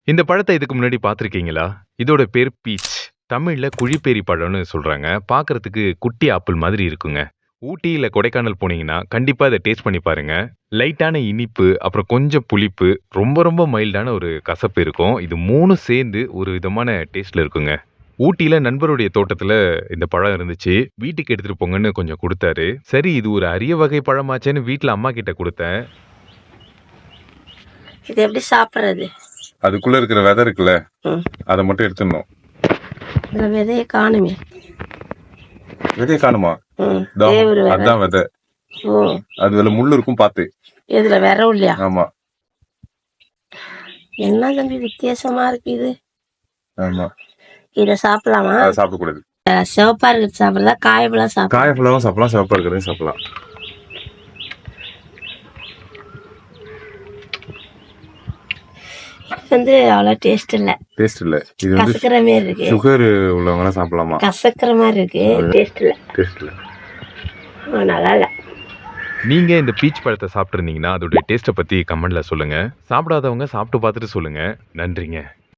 இந்த பழத்த இதுக்கு முன்னாடி பார்த்திருக்கீங்களா? இதோட பேர் பீச். தமிழ்ல குழிப்பேரி பழம்னு சொல்றாங்க. பார்க்கறதுக்கு குட்டி ஆப்பிள் மாதிரி இருக்குங்க. ஊட்டி இல்ல கொடைக்கானல் போனீங்கன்னா, கண்டிப்பா இத டேஸ்ட் பண்ணி பாருங்க. லைட்டான இனிப்பு, அப்புறம் கொஞ்சம் புளிப்பு, ரொம்ப ரொம்ப மைல்டான ஒரு கசப்பு இருக்கும். இது 3ம் சேர்ந்து ஒரு விதமான டேஸ்ட்ல இருக்குங்க. ஊட்டியில நண்பருடைய தோட்டத்துல இந்த பழம் இருந்துச்சு. வீட்டுக்கு எடுத்துட்டு போங்கன்னு கொஞ்சம் குடுத்தாரு. சரி இது ஒரு அரிய வகை பழமாச்சேன்னு வீட்ல அம்மா கிட்ட குடுத்தேன். இது எப்படி சாப்பிடுறது? அதுக்குள்ள இருக்கிற விதை இருக்குல்ல, ம். அதை மட்டும் எடுத்துடணும். இதுல விதைய காணுமே. விதைய காணுமா? ம். தா, தேவரு விதை. அதான் விதை. ஓ, அது வேலை முள்ளு இருக்கும் பார்த்து. இதுல விரவு இல்லையா? ஆமா என்ன தம்பி வித்தியாசமா இருக்கு இது. ஆமா, இத சாப்பிடலாமா? அதை சாப்பிடக்கூடாது. சிவப்பா இருக்கிறது சாப்பிடலாம், காயப்பெல்லாம் சாப்பிடலாம். காய ஃபுல்லாவும் சாப்பிடலாம், சிவப்பா இருக்கிறதையும் சாப்பிடலாம். வந்து அவ்வளவு டேஸ்ட் இல்ல, டேஸ்ட் இல்ல. இது வந்து கசக்கிற மாதிரி இருக்கு. சுகர் உள்ளவங்க எல்லாம் சாப்பிடலாமா? கசக்கிற மாதிரி இருக்கு, டேஸ்ட் இல்ல. டேஸ்ட் இல்ல. நல்லா இல்ல. நீங்க இந்த பீச் பழத்த சாப்பிட்டிருந்தீங்கன்னா, அதோட டேஸ்ட்ட பத்தி கமெண்ட்ல சொல்லுங்க. சாப்பிடாதவங்க சாப்பிட்டு பார்த்துட்டு சொல்லுங்க. நன்றிங்க.